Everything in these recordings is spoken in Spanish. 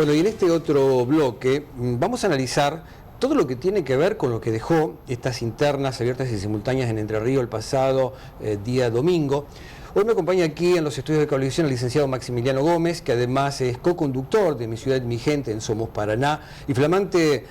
Bueno, y en este otro bloque vamos a analizar todo lo que tiene que ver con lo que dejó estas internas abiertas y simultáneas en Entre Ríos el pasado día domingo. Hoy me acompaña aquí en los estudios de Cablevisión el licenciado Maximiliano Gómez, que además es co-conductor de Mi Ciudad Mi Gente en Somos Paraná y flamante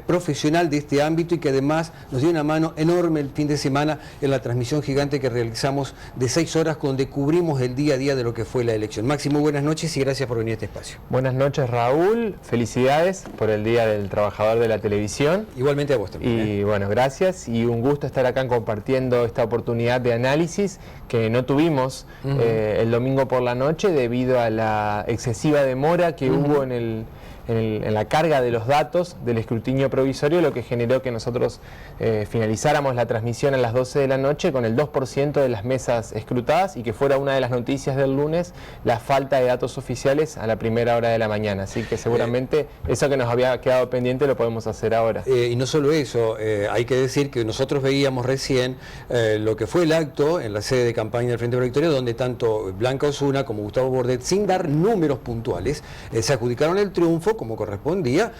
profesional de este ámbito, y que además nos dio una mano enorme el fin de semana en la transmisión gigante que realizamos de 6 horas, donde cubrimos el día a día de lo que fue la elección. Maxi, muy buenas noches y gracias por venir a este espacio. Buenas noches, Raúl. Felicidades por el Día del Trabajador de la Televisión. Igualmente a vos también. Y bueno, gracias y un gusto estar acá compartiendo esta oportunidad de análisis que no tuvimos el domingo por la noche debido a la excesiva demora que hubo en la carga de los datos del escrutinio provisorio, lo que generó que nosotros finalizáramos la transmisión a las 12 de la noche con el 2% de las mesas escrutadas, y que fuera una de las noticias del lunes la falta de datos oficiales a la primera hora de la mañana. Así que seguramente eso que nos había quedado pendiente lo podemos hacer ahora. Y no solo eso, hay que decir que nosotros veíamos recién lo que fue el acto en la sede de campaña del Frente Victoria, donde tanto Blanca Osuna como Gustavo Bordet, sin dar números puntuales, se adjudicaron el triunfo como correspondía,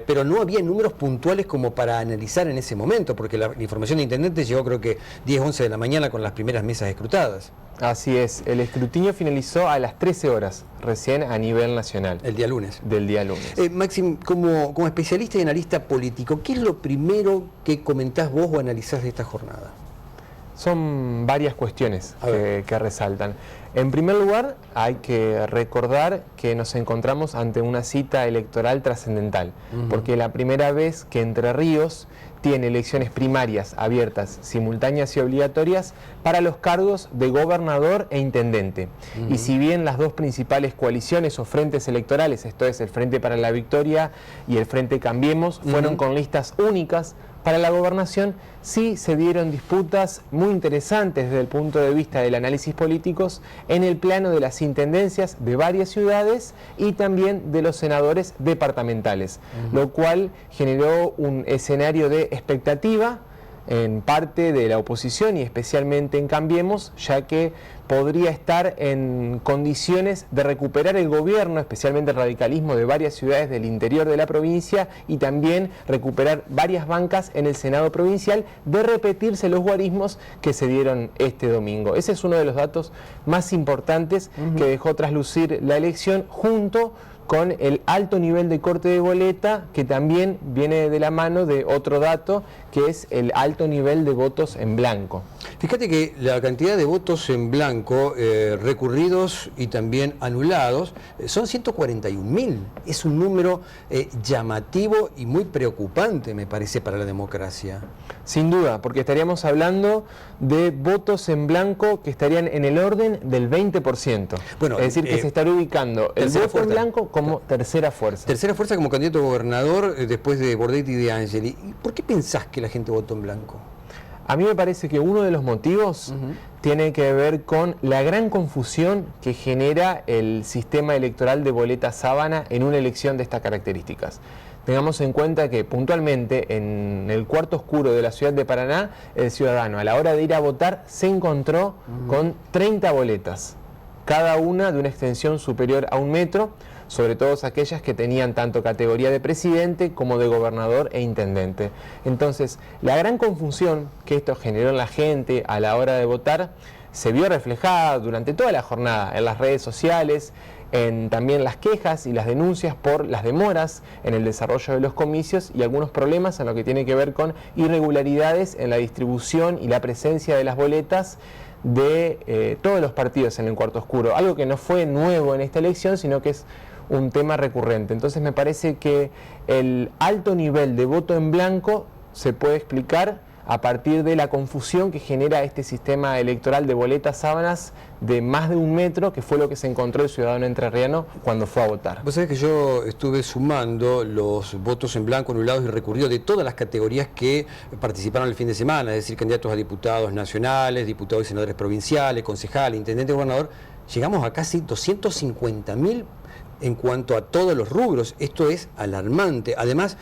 pero no había números puntuales como para analizar en ese momento, porque la información de intendente llegó creo que 10, 11 de la mañana con las primeras mesas escrutadas. Así es, el escrutinio finalizó a las 13 horas, recién a nivel nacional. El día lunes. Del día lunes. Maxim, como especialista y analista político, ¿qué es lo primero que comentás vos o analizás de esta jornada? Son varias cuestiones que resaltan. En primer lugar, hay que recordar que nos encontramos ante una cita electoral trascendental, porque la primera vez que Entre Ríos tiene elecciones primarias abiertas, simultáneas y obligatorias para los cargos de gobernador e intendente. Y si bien las dos principales coaliciones o frentes electorales, esto es el Frente para la Victoria y el Frente Cambiemos, fueron con listas únicas para la gobernación, sí se dieron disputas muy interesantes desde el punto de vista del análisis políticos en el plano de las intendencias de varias ciudades y también de los senadores departamentales, lo cual generó un escenario de expectativa en parte de la oposición y especialmente en Cambiemos, ya que podría estar en condiciones de recuperar el gobierno, especialmente el radicalismo de varias ciudades del interior de la provincia, y también recuperar varias bancas en el Senado provincial, de repetirse los guarismos que se dieron este domingo. Ese es uno de los datos más importantes que dejó traslucir la elección, junto con el alto nivel de corte de boleta, que también viene de la mano de otro dato, que es el alto nivel de votos en blanco. Fíjate que la cantidad de votos en blanco, recurridos y también anulados, son 141.000. Es un número llamativo y muy preocupante, me parece, para la democracia. Sin duda, porque estaríamos hablando de votos en blanco que estarían en el orden del 20%. Bueno, es decir, que se estaría ubicando el voto en blanco como tercera fuerza. Tercera fuerza como candidato a gobernador después de Bordet y de Angeli. ¿Por qué pensás que la gente votó en blanco? A mí me parece que uno de los motivos tiene que ver con la gran confusión que genera el sistema electoral de boleta sábana en una elección de estas características. Tengamos en cuenta que puntualmente en el cuarto oscuro de la ciudad de Paraná, el ciudadano a la hora de ir a votar se encontró con 30 boletas, cada una de una extensión superior a 1 metro, sobre todo aquellas que tenían tanto categoría de presidente como de gobernador e intendente. Entonces, la gran confusión que esto generó en la gente a la hora de votar se vio reflejada durante toda la jornada en las redes sociales, en también las quejas y las denuncias por las demoras en el desarrollo de los comicios y algunos problemas en lo que tiene que ver con irregularidades en la distribución y la presencia de las boletas de todos los partidos en el cuarto oscuro, algo que no fue nuevo en esta elección, sino que es un tema recurrente. Entonces me parece que el alto nivel de voto en blanco se puede explicar a partir de la confusión que genera este sistema electoral de boletas sábanas de más de 1 metro, que fue lo que se encontró el ciudadano entrerriano cuando fue a votar. Vos sabés que yo estuve sumando los votos en blanco, anulados y recurridos de todas las categorías que participaron el fin de semana, es decir, candidatos a diputados nacionales, diputados y senadores provinciales, concejales, intendente, gobernador. Llegamos a casi 250.000 en cuanto a todos los rubros. Esto es alarmante. Además,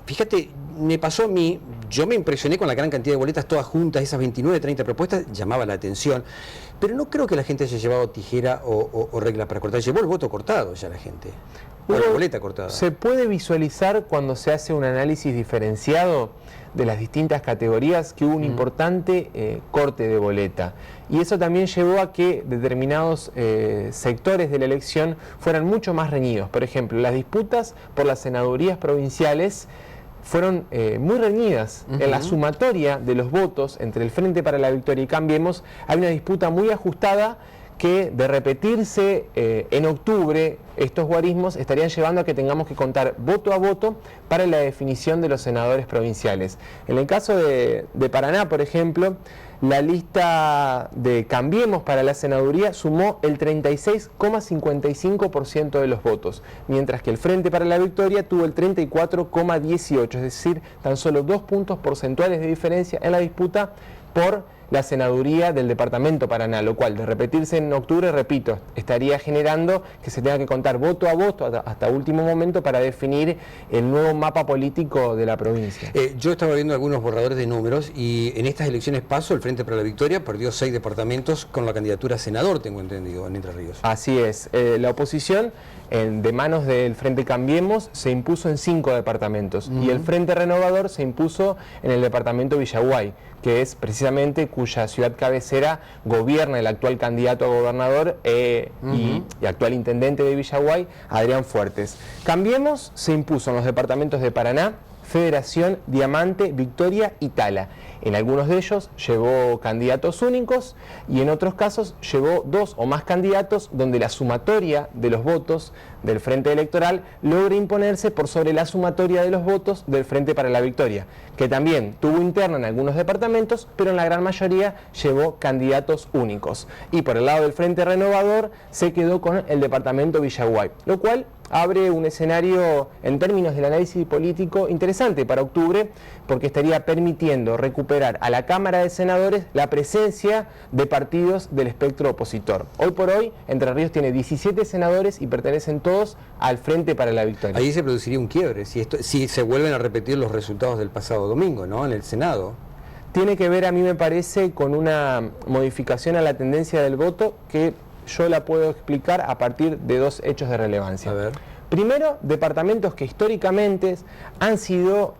fíjate, me pasó a mí, yo me impresioné con la gran cantidad de boletas todas juntas, esas 29, 30 propuestas, llamaba la atención. Pero no creo que la gente haya llevado tijera o regla para cortar, llevó el voto cortado ya la gente. la boleta cortada. Se puede visualizar cuando se hace un análisis diferenciado de las distintas categorías que hubo un importante corte de boleta. Y eso también llevó a que determinados sectores de la elección fueran mucho más reñidos. Por ejemplo, las disputas por las senadurías provinciales fueron muy reñidas. En la sumatoria de los votos entre el Frente para la Victoria y Cambiemos hay una disputa muy ajustada que, de repetirse en octubre, estos guarismos estarían llevando a que tengamos que contar voto a voto para la definición de los senadores provinciales. En el caso de Paraná, por ejemplo, la lista de Cambiemos para la senaduría sumó el 36,55% de los votos, mientras que el Frente para la Victoria tuvo el 34,18%, es decir, tan solo 2 puntos porcentuales de diferencia en la disputa por la senaduría del departamento Paraná, lo cual, de repetirse en octubre, repito, estaría generando que se tenga que contar voto a voto hasta último momento para definir el nuevo mapa político de la provincia. Yo estaba viendo algunos borradores de números y en estas elecciones PASO el Frente para la Victoria perdió 6 departamentos con la candidatura a senador, tengo entendido, en Entre Ríos. Así es. La oposición, de manos del Frente Cambiemos, se impuso en 5 departamentos y el Frente Renovador se impuso en el departamento Villaguay, que es precisamente cuya ciudad cabecera gobierna el actual candidato a gobernador y actual intendente de Villaguay, Adrián Fuertes. Cambiemos se impuso en los departamentos de Paraná, Federación, Diamante, Victoria y Tala. En algunos de ellos llevó candidatos únicos y en otros casos llevó 2 o más candidatos donde la sumatoria de los votos del Frente Electoral logra imponerse por sobre la sumatoria de los votos del Frente para la Victoria, que también tuvo interna en algunos departamentos, pero en la gran mayoría llevó candidatos únicos. Y por el lado del Frente Renovador se quedó con el departamento Villaguay, lo cual abre un escenario en términos del análisis político interesante para octubre, porque estaría permitiendo recuperar a la Cámara de Senadores la presencia de partidos del espectro opositor. Hoy por hoy, Entre Ríos tiene 17 senadores y pertenecen todos al Frente para la Victoria. Ahí se produciría un quiebre, si se vuelven a repetir los resultados del pasado domingo, ¿no?, en el Senado. Tiene que ver, a mí me parece, con una modificación a la tendencia del voto que yo la puedo explicar a partir de 2 hechos de relevancia. A ver. Primero, departamentos que históricamente han sido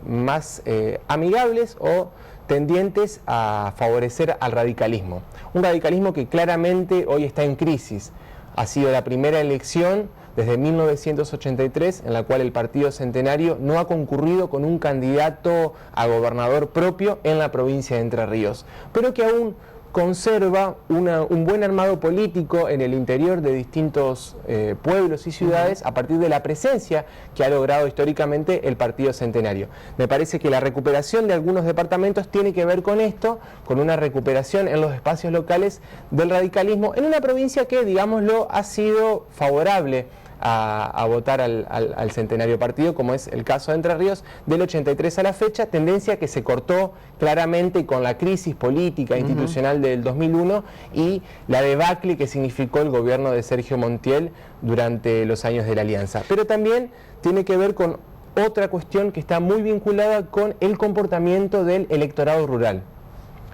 más amigables o tendientes a favorecer al radicalismo. Un radicalismo que claramente hoy está en crisis. Ha sido la primera elección desde 1983 en la cual el Partido Centenario no ha concurrido con un candidato a gobernador propio en la provincia de Entre Ríos, pero que aún conserva un buen armado político en el interior de distintos pueblos y ciudades a partir de la presencia que ha logrado históricamente el Partido Centenario. Me parece que la recuperación de algunos departamentos tiene que ver con esto, con una recuperación en los espacios locales del radicalismo en una provincia que, digámoslo, ha sido favorable a votar al Centenario Partido, como es el caso de Entre Ríos, del 83 a la fecha, tendencia que se cortó claramente con la crisis política e institucional del 2001 y la debacle que significó el gobierno de Sergio Montiel durante los años de la Alianza. Pero también tiene que ver con otra cuestión que está muy vinculada con el comportamiento del electorado rural.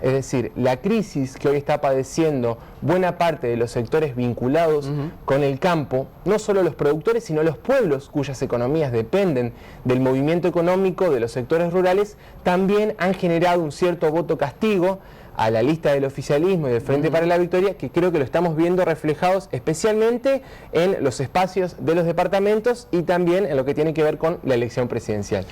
Es decir, la crisis que hoy está padeciendo buena parte de los sectores vinculados con el campo, no solo los productores, sino los pueblos cuyas economías dependen del movimiento económico de los sectores rurales, también han generado un cierto voto castigo a la lista del oficialismo y del Frente para la Victoria, que creo que lo estamos viendo reflejados especialmente en los espacios de los departamentos y también en lo que tiene que ver con la elección presidencial.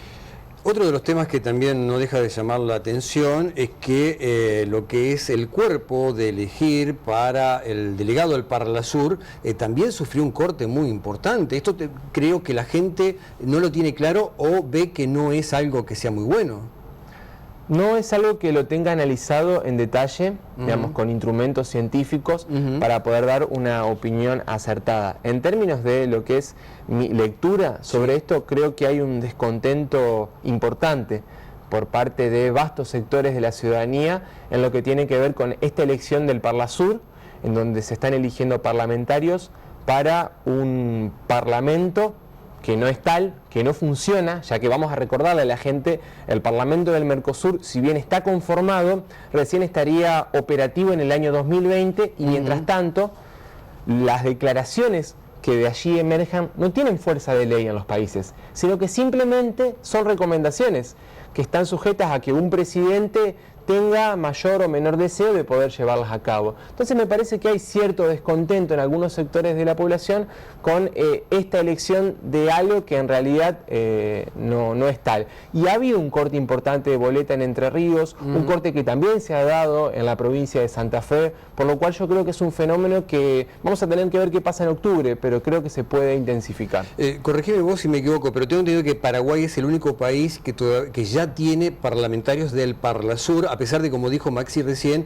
Otro de los temas que también no deja de llamar la atención es que lo que es el cuerpo de elegir para el delegado del Parlasur también sufrió un corte muy importante. Esto creo que la gente no lo tiene claro o ve que no es algo que sea muy bueno. No es algo que lo tenga analizado en detalle, digamos, con instrumentos científicos para poder dar una opinión acertada. En términos de lo que es mi lectura sobre esto, creo que hay un descontento importante por parte de vastos sectores de la ciudadanía en lo que tiene que ver con esta elección del Parlasur, en donde se están eligiendo parlamentarios para un parlamento que no es tal, que no funciona, ya que vamos a recordarle a la gente, el Parlamento del Mercosur, si bien está conformado, recién estaría operativo en el año 2020 y mientras tanto, las declaraciones que de allí emerjan no tienen fuerza de ley en los países, sino que simplemente son recomendaciones que están sujetas a que un presidente tenga mayor o menor deseo de poder llevarlas a cabo. Entonces me parece que hay cierto descontento en algunos sectores de la población con esta elección de algo que en realidad no es tal. Y ha habido un corte importante de boleta en Entre Ríos, un corte que también se ha dado en la provincia de Santa Fe, por lo cual yo creo que es un fenómeno que vamos a tener que ver qué pasa en octubre, pero creo que se puede intensificar. Corregime vos si me equivoco, pero tengo entendido que Paraguay es el único país que ya tiene parlamentarios del Parlasur, a pesar de, como dijo Maxi recién,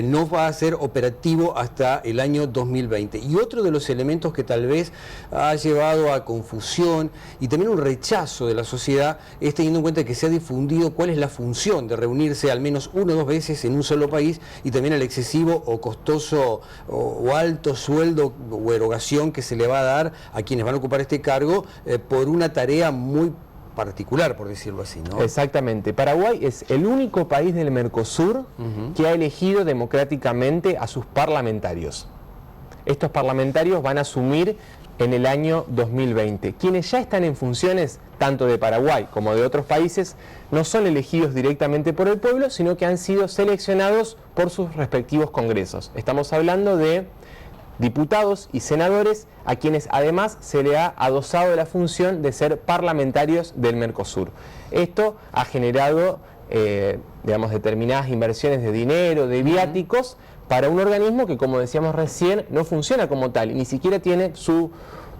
no va a ser operativo hasta el año 2020. Y otro de los elementos que tal vez ha llevado a confusión y también un rechazo de la sociedad es teniendo en cuenta que se ha difundido cuál es la función de reunirse al menos 1 o 2 veces en un solo país, y también el excesivo o costoso o alto sueldo o erogación que se le va a dar a quienes van a ocupar este cargo por una tarea muy particular, por decirlo así, ¿no? Exactamente. Paraguay es el único país del Mercosur que ha elegido democráticamente a sus parlamentarios. Estos parlamentarios van a asumir en el año 2020. Quienes ya están en funciones, tanto de Paraguay como de otros países, no son elegidos directamente por el pueblo, sino que han sido seleccionados por sus respectivos congresos. Estamos hablando de diputados y senadores a quienes además se le ha adosado la función de ser parlamentarios del Mercosur. Esto ha generado, digamos, determinadas inversiones de dinero, de viáticos, para un organismo que, como decíamos recién, no funciona como tal, y ni siquiera tiene su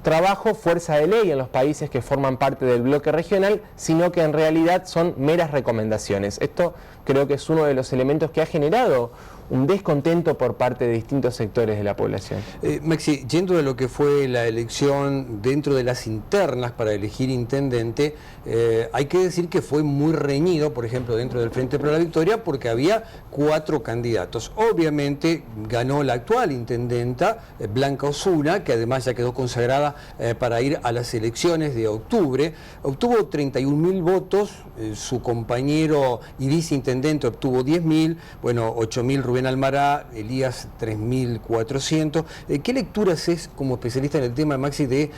trabajo fuerza de ley en los países que forman parte del bloque regional, sino que en realidad son meras recomendaciones. Esto creo que es uno de los elementos que ha generado un descontento por parte de distintos sectores de la población. Maxi, yendo de lo que fue la elección dentro de las internas para elegir intendente, hay que decir que fue muy reñido, por ejemplo, dentro del Frente para la Victoria, porque había 4 candidatos. Obviamente ganó la actual intendenta, Blanca Osuna, que además ya quedó consagrada para ir a las elecciones de octubre. Obtuvo 31.000 votos, su compañero y viceintendente obtuvo 10.000, bueno, 8.000 Rubén Almará, Elías 3.400. ¿Qué lectura haces como especialista en el tema, Maxi, de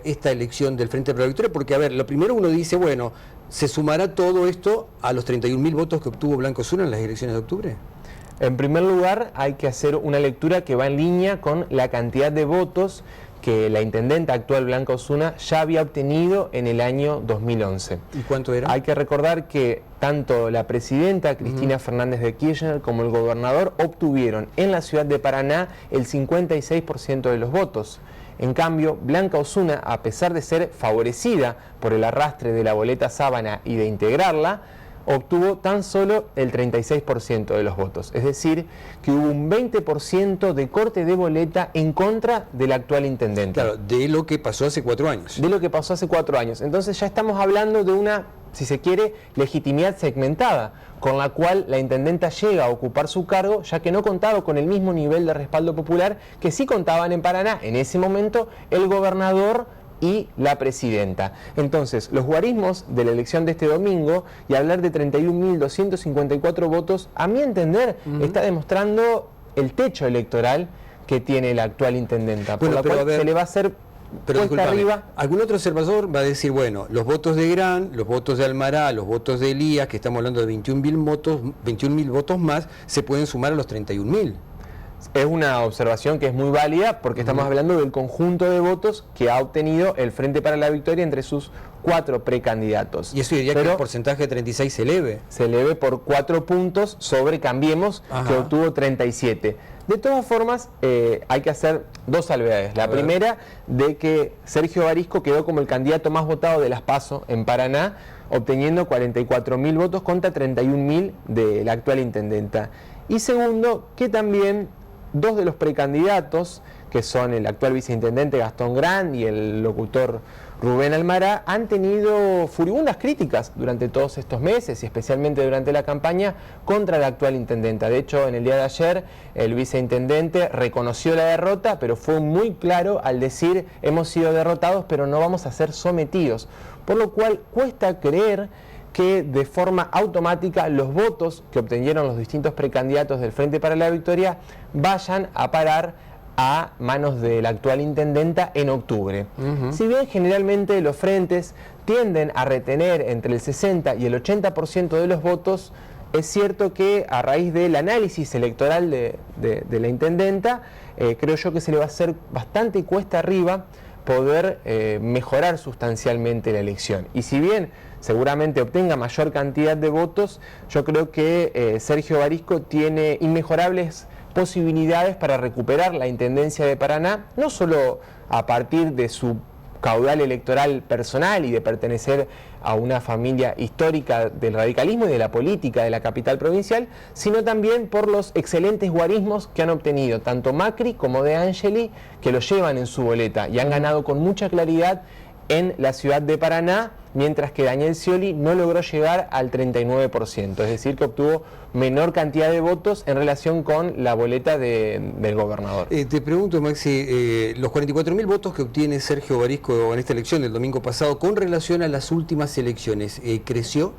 esta elección del Frente para la Victoria? Porque, a ver, lo primero uno dice, bueno, ¿se sumará todo esto a los 31.000 votos que obtuvo Blanca Osuna en las elecciones de octubre? En primer lugar, hay que hacer una lectura que va en línea con la cantidad de votos que la intendenta actual Blanca Osuna ya había obtenido en el año 2011. ¿Y cuánto era? Hay que recordar que tanto la presidenta Cristina Fernández de Kirchner como el gobernador obtuvieron en la ciudad de Paraná el 56% de los votos. En cambio, Blanca Osuna, a pesar de ser favorecida por el arrastre de la boleta sábana y de integrarla, obtuvo tan solo el 36% de los votos. Es decir, que hubo un 20% de corte de boleta en contra del actual intendente. Claro, de lo que pasó hace 4 años. De lo que pasó hace 4 años. Entonces ya estamos hablando de una, si se quiere, legitimidad segmentada, con la cual la intendenta llega a ocupar su cargo, ya que no contaba con el mismo nivel de respaldo popular que sí contaban en Paraná, en ese momento, el gobernador y la presidenta. Entonces, los guarismos de la elección de este domingo, y hablar de 31.254 votos, a mi entender, está demostrando el techo electoral que tiene la actual intendenta, por la cual se le va a hacer cuesta arriba. Algún otro observador va a decir, bueno, los votos de Gran, los votos de Almará, los votos de Elías, que estamos hablando de 21.000 votos más, se pueden sumar a los 31.000. Es una observación que es muy válida porque estamos hablando del conjunto de votos que ha obtenido el Frente para la Victoria entre sus 4 precandidatos. Y eso diría que el porcentaje de 36 se eleve. Se eleve por 4 puntos sobre Cambiemos, que obtuvo 37. De todas formas, hay que hacer 2 salvedades. La primera, de que Sergio Barisco quedó como el candidato más votado de las PASO en Paraná, obteniendo 44.000 votos contra 31.000 de la actual intendenta. Y segundo, que también 2 de los precandidatos, que son el actual viceintendente Gastón Gran y el locutor Rubén Almará, han tenido furibundas críticas durante todos estos meses y especialmente durante la campaña contra la actual intendenta. De hecho, en el día de ayer el viceintendente reconoció la derrota, pero fue muy claro al decir: hemos sido derrotados, pero no vamos a ser sometidos. Por lo cual cuesta creer que de forma automática los votos que obtuvieron los distintos precandidatos del Frente para la Victoria vayan a parar a manos de la actual intendenta en octubre. Si bien generalmente los frentes tienden a retener entre el 60 y el 80% de los votos, es cierto que a raíz del análisis electoral de la intendenta, creo yo que se le va a hacer bastante cuesta arriba poder mejorar sustancialmente la elección. Y si bien seguramente obtenga mayor cantidad de votos, yo creo que Sergio Barisco tiene inmejorables posibilidades para recuperar la intendencia de Paraná, no solo a partir de su caudal electoral personal y de pertenecer a una familia histórica del radicalismo y de la política de la capital provincial, sino también por los excelentes guarismos que han obtenido tanto Macri como De Angeli, que lo llevan en su boleta y han ganado con mucha claridad en la ciudad de Paraná, mientras que Daniel Scioli no logró llegar al 39%, es decir, que obtuvo menor cantidad de votos en relación con la boleta del gobernador. Te pregunto, Maxi, los 44.000 votos que obtiene Sergio Barisco en esta elección del domingo pasado, con relación a las últimas elecciones, ¿creció?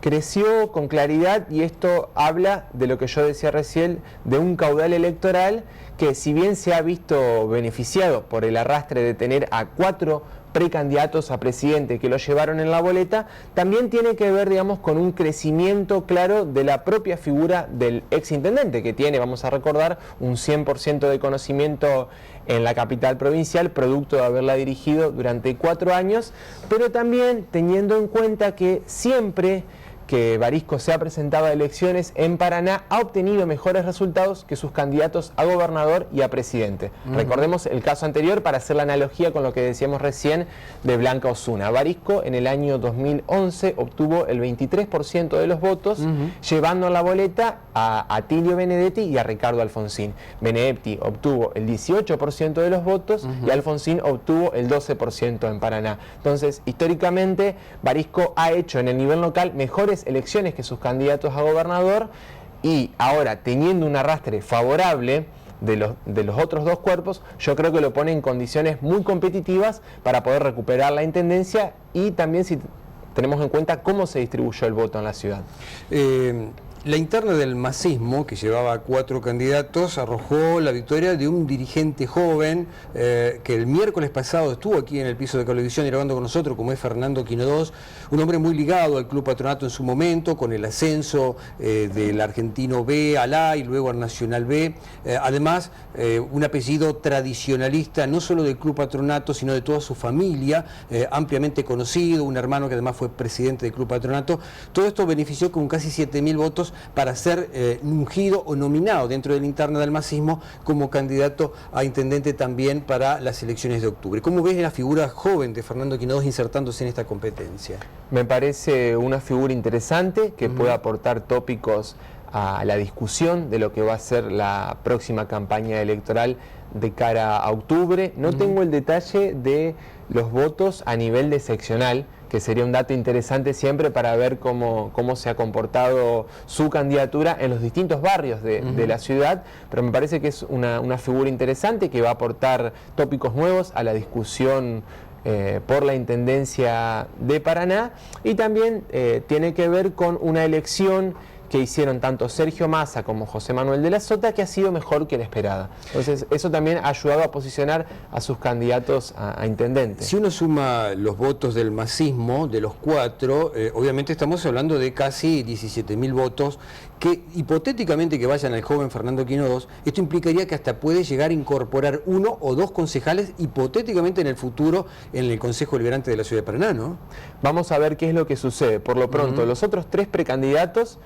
Creció con claridad, y esto habla de lo que yo decía recién, de un caudal electoral que, si bien se ha visto beneficiado por el arrastre de tener a 4 precandidatos a presidente que lo llevaron en la boleta, también tiene que ver, digamos, con un crecimiento claro de la propia figura del exintendente, que tiene, vamos a recordar, un 100% de conocimiento en la capital provincial, producto de haberla dirigido durante 4 años, pero también teniendo en cuenta que siempre que Barisco se ha presentado a elecciones en Paraná, ha obtenido mejores resultados que sus candidatos a gobernador y a presidente. Recordemos el caso anterior para hacer la analogía con lo que decíamos recién de Blanca Osuna. Barisco en el año 2011 obtuvo el 23% de los votos, llevando en la boleta a Atilio Benedetti y a Ricardo Alfonsín. Benedetti obtuvo el 18% de los votos y Alfonsín obtuvo el 12% en Paraná. Entonces, históricamente, Barisco ha hecho en el nivel local mejores elecciones que sus candidatos a gobernador, y ahora, teniendo un arrastre favorable de los otros 2 cuerpos, yo creo que lo pone en condiciones muy competitivas para poder recuperar la intendencia, y también si tenemos en cuenta cómo se distribuyó el voto en la ciudad. La interna del masismo, que llevaba 4 candidatos, arrojó la victoria de un dirigente joven que el miércoles pasado estuvo aquí en el piso de Cablevisión grabando con nosotros, como es Fernando Quinodós, un hombre muy ligado al Club Patronato en su momento, con el ascenso del Argentino B al A y luego al Nacional B. Además, un apellido tradicionalista, no solo del Club Patronato, sino de toda su familia, ampliamente conocido, un hermano que además fue presidente del Club Patronato. Todo esto benefició con casi 7.000 votos para ser ungido o nominado dentro de la interna del masismo como candidato a intendente también para las elecciones de octubre. ¿Cómo ves la figura joven de Fernando Quinodós insertándose en esta competencia? Me parece una figura interesante que puede aportar tópicos a la discusión de lo que va a ser la próxima campaña electoral de cara a octubre. No tengo el detalle de los votos a nivel de seccional, que sería un dato interesante siempre para ver cómo se ha comportado su candidatura en los distintos barrios de la ciudad, pero me parece que es una figura interesante que va a aportar tópicos nuevos a la discusión por la intendencia de Paraná, y también tiene que ver con una elección que hicieron tanto Sergio Massa como José Manuel de la Sota, que ha sido mejor que la esperada. Entonces, eso también ha ayudado a posicionar a sus candidatos a intendente. Si uno suma los votos del masismo, de los 4, obviamente estamos hablando de casi 17.000 votos, que hipotéticamente que vayan al joven Fernando Quinodós, esto implicaría que hasta puede llegar a incorporar 1 o 2 concejales, hipotéticamente en el futuro, en el Consejo Deliberante de la Ciudad de Paraná, ¿no? Vamos a ver qué es lo que sucede. Por lo pronto, los otros 3 precandidatos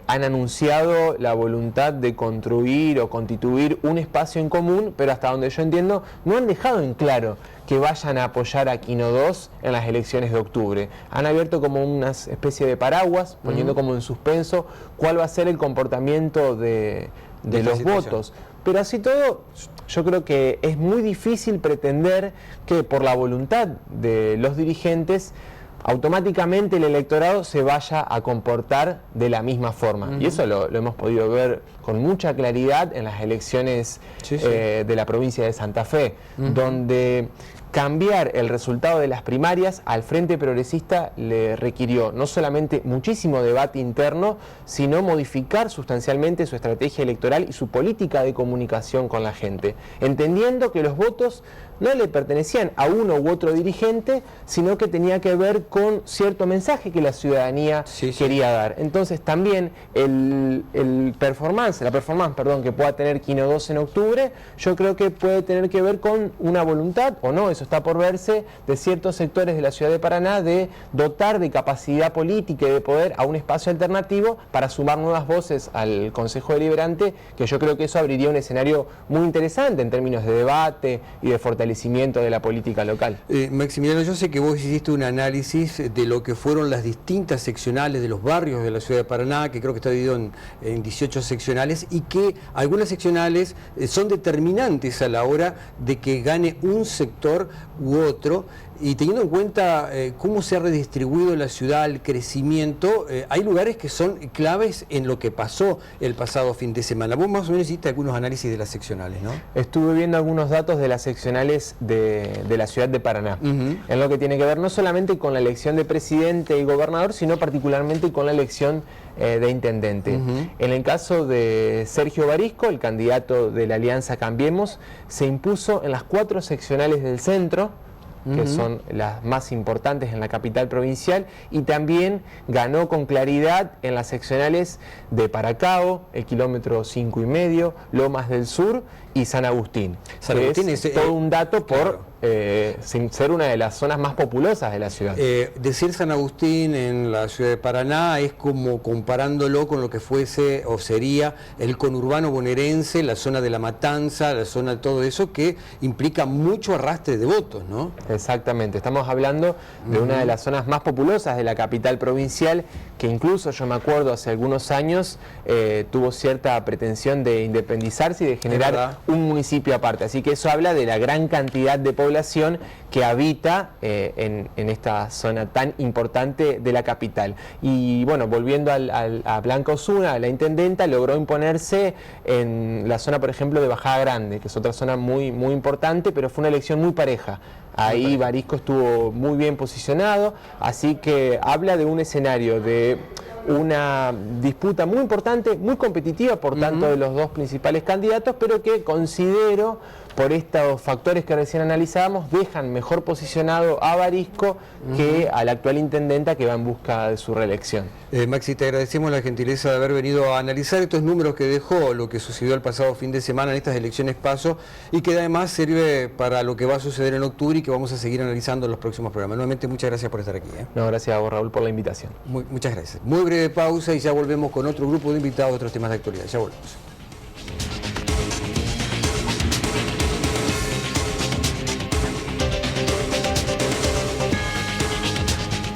han anunciado la voluntad de construir o constituir un espacio en común, pero hasta donde yo entiendo no han dejado en claro que vayan a apoyar a Quinodós en las elecciones de octubre. Han abierto como una especie de paraguas, poniendo como en suspenso cuál va a ser el comportamiento de los votos. Pero así todo, yo creo que es muy difícil pretender que por la voluntad de los dirigentes automáticamente el electorado se vaya a comportar de la misma forma. Y eso lo hemos podido ver con mucha claridad en las elecciones de la provincia de Santa Fe, donde cambiar el resultado de las primarias al Frente Progresista le requirió no solamente muchísimo debate interno, sino modificar sustancialmente su estrategia electoral y su política de comunicación con la gente, entendiendo que los votos no le pertenecían a uno u otro dirigente, sino que tenía que ver con cierto mensaje que la ciudadanía quería dar. Entonces también la performance que pueda tener Quino 2 en octubre, yo creo que puede tener que ver con una voluntad, o no, eso está por verse, de ciertos sectores de la ciudad de Paraná de dotar de capacidad política y de poder a un espacio alternativo para sumar nuevas voces al Consejo Deliberante, que yo creo que eso abriría un escenario muy interesante en términos de debate y de fortalecimiento de la política local. Maximiliano, yo sé que vos hiciste un análisis de lo que fueron las distintas seccionales de los barrios de la ciudad de Paraná, que creo que está dividido en 18 seccionales, y que algunas seccionales son determinantes a la hora de que gane un sector u otro. Y teniendo en cuenta cómo se ha redistribuido la ciudad, el crecimiento, hay lugares que son claves en lo que pasó el pasado fin de semana. Vos más o menos hiciste algunos análisis de las seccionales, ¿no? Estuve viendo algunos datos de las seccionales de la ciudad de Paraná, en lo que tiene que ver no solamente con la elección de presidente y gobernador, sino particularmente con la elección de intendente. En el caso de Sergio Barisco, el candidato de la Alianza Cambiemos, se impuso en las 4 seccionales del centro, que son las más importantes en la capital provincial, y también ganó con claridad en las seccionales de Paracao, el kilómetro 5,5, Lomas del Sur y San Agustín. San Agustín es todo un dato por ser una de las zonas más populosas de la ciudad. Decir San Agustín en la ciudad de Paraná es como comparándolo con lo que fuese o sería el conurbano bonaerense, la zona de La Matanza, la zona de todo eso, que implica mucho arrastre de votos, ¿no? Exactamente, estamos hablando de una de las zonas más populosas de la capital provincial, que incluso yo me acuerdo hace algunos años tuvo cierta pretensión de independizarse y de generar un municipio aparte, así que eso habla de la gran cantidad de población que habita en esta zona tan importante de la capital. Y bueno, volviendo a Blanca Osuna, la intendenta logró imponerse en la zona, por ejemplo, de Bajada Grande, que es otra zona muy, muy importante, pero fue una elección muy pareja. Ahí Barisco estuvo muy bien posicionado, así que habla de un escenario de una disputa muy importante, muy competitiva por tanto de los dos principales candidatos, pero que considero, por estos factores que recién analizábamos, dejan mejor posicionado a Barisco que a la actual intendenta, que va en busca de su reelección. Maxi, te agradecemos la gentileza de haber venido a analizar estos números que dejó lo que sucedió el pasado fin de semana en estas elecciones PASO, y que además sirve para lo que va a suceder en octubre y que vamos a seguir analizando en los próximos programas. Nuevamente, muchas gracias por estar aquí. No, gracias a vos, Raúl, por la invitación. Muchas gracias. Muy breve pausa y ya volvemos con otro grupo de invitados, otros temas de actualidad. Ya volvemos.